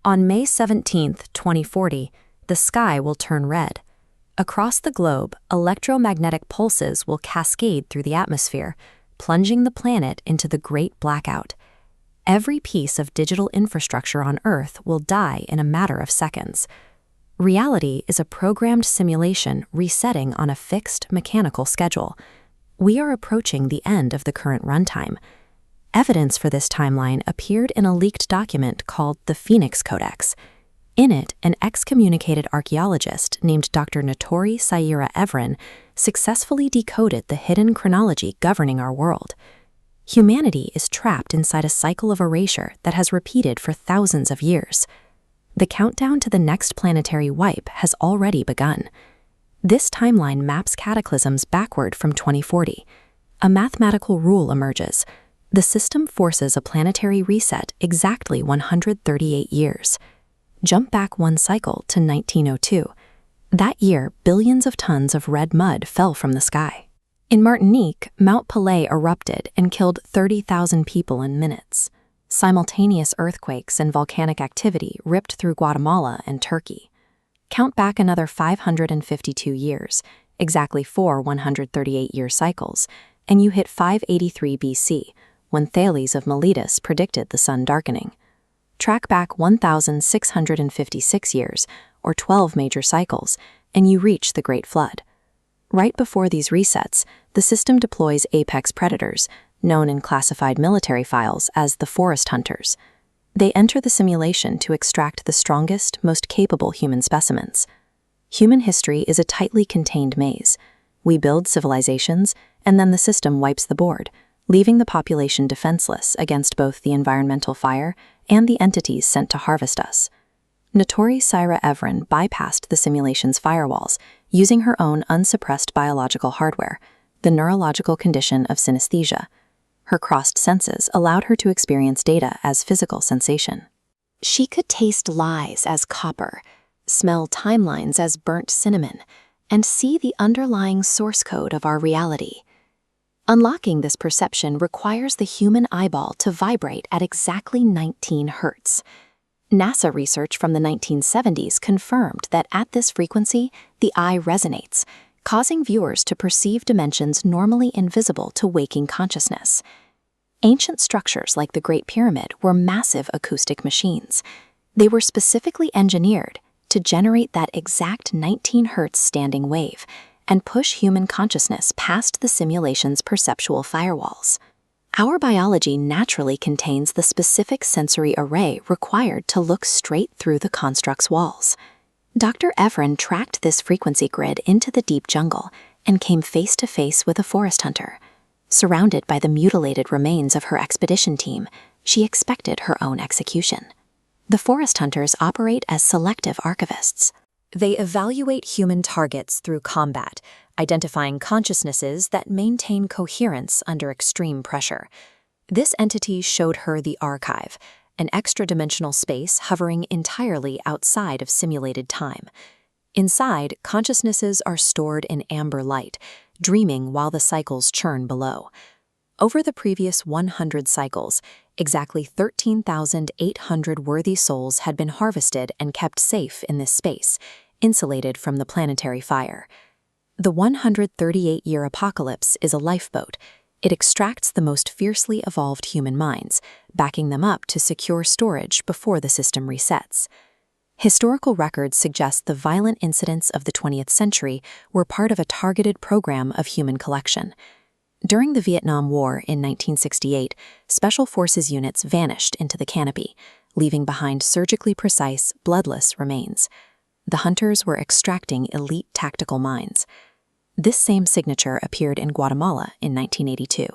On May 17, 2040, the sky will turn red. Across the globe, electromagnetic pulses will cascade through the atmosphere, plunging the planet into the Great Blackout. Every piece of digital infrastructure on Earth will die in a matter of seconds. Reality is a programmed simulation resetting on a fixed mechanical schedule. We are approaching the end of the current runtime. Evidence for this timeline appeared in a leaked document called the Phoenix CODEX. In it, an excommunicated archaeologist named Dr. Natori successfully decoded the hidden chronology governing our world. Humanity is trapped inside a cycle of erasure that has repeated for thousands of years. The countdown to the next planetary wipe has already begun. This timeline maps cataclysms backward from 2040. A mathematical rule emerges. The system forces a planetary reset exactly 138 years. Jump back one cycle to 1902. That year, billions of tons of red mud fell from the sky. In Martinique, Mount Pelée erupted and killed 30,000 people in minutes. Simultaneous earthquakes and volcanic activity ripped through Guatemala and Turkey. Count back another 552 years, exactly 4 138-year cycles, and you hit 583 BC, when Thales of Miletus predicted the sun darkening. Track back 1,656 years, or 12 major cycles, and you reach the Great Flood. Right before these resets, the system deploys apex predators, known in classified military files as the forest hunters. They enter the simulation to extract the strongest, most capable human specimens. Human history is a tightly contained maze. We build civilizations, and then the system wipes the board, leaving the population defenseless against both the environmental fire and the entities sent to harvest us. Natori bypassed the simulation's firewalls, using her own unsuppressed biological hardware, the neurological condition of synesthesia. Her crossed senses allowed her to experience data as physical sensation. She could taste lies as copper, smell timelines as burnt cinnamon, and see the underlying source code of our reality. Unlocking this perception requires the human eyeball to vibrate at exactly 19 hertz. NASA research from the 1970s confirmed that at this frequency, the eye resonates, causing viewers to perceive dimensions normally invisible to waking consciousness. Ancient structures like the Great Pyramid were massive acoustic machines. They were specifically engineered to generate that exact 19 hertz standing wave and push human consciousness past the simulation's perceptual firewalls. Our biology naturally contains the specific sensory array required to look straight through the construct's walls. Dr. Evren tracked this frequency grid into the deep jungle and came face to face with a forest hunter. Surrounded by the mutilated remains of her expedition team, she expected her own execution. The forest hunters operate as selective archivists. They evaluate human targets through combat, identifying consciousnesses that maintain coherence under extreme pressure. This entity showed her the archive, an extra-dimensional space hovering entirely outside of simulated time. Inside, consciousnesses are stored in amber light, dreaming while the cycles churn below. Over the previous 100 cycles, exactly 13,800 worthy souls had been harvested and kept safe in this space, insulated from the planetary fire. The 138-year apocalypse is a lifeboat. It extracts the most fiercely evolved human minds, backing them up to secure storage before the system resets. Historical records suggest the violent incidents of the 20th century were part of a targeted program of human collection. During the Vietnam War in 1968, Special Forces units vanished into the canopy, leaving behind surgically precise, bloodless remains. The hunters were extracting elite tactical minds. This same signature appeared in Guatemala in 1982.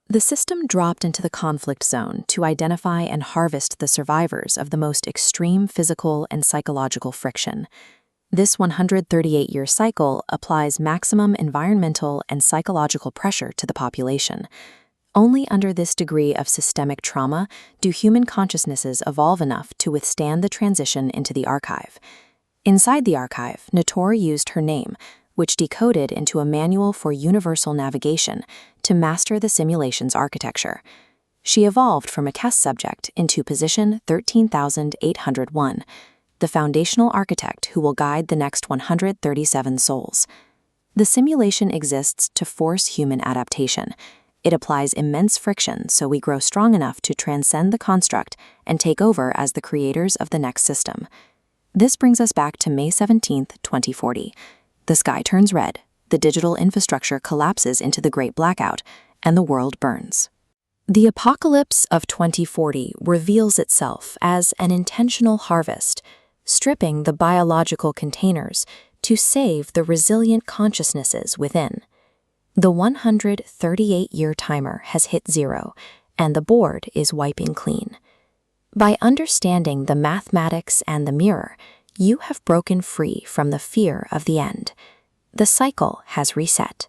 The system dropped into the conflict zone to identify and harvest the survivors of the most extreme physical and psychological friction. This 138-year cycle applies maximum environmental and psychological pressure to the population. Only under this degree of systemic trauma do human consciousnesses evolve enough to withstand the transition into the archive. Inside the archive, Natori used her name, which decoded into a manual for universal navigation, to master the simulation's architecture. She evolved from a test subject into position 13,801, the foundational architect who will guide the next 137 souls. The simulation exists to force human adaptation. It applies immense friction so we grow strong enough to transcend the construct and take over as the creators of the next system. This brings us back to May 17, 2040. The sky turns red, the digital infrastructure collapses into the Great Blackout, and the world burns. The apocalypse of 2040 reveals itself as an intentional harvest, stripping the biological containers to save the resilient consciousnesses within. The 138-year timer has hit zero, and the board is wiping clean. By understanding the mathematics and the mirror, you have broken free from the fear of the end. The cycle has reset.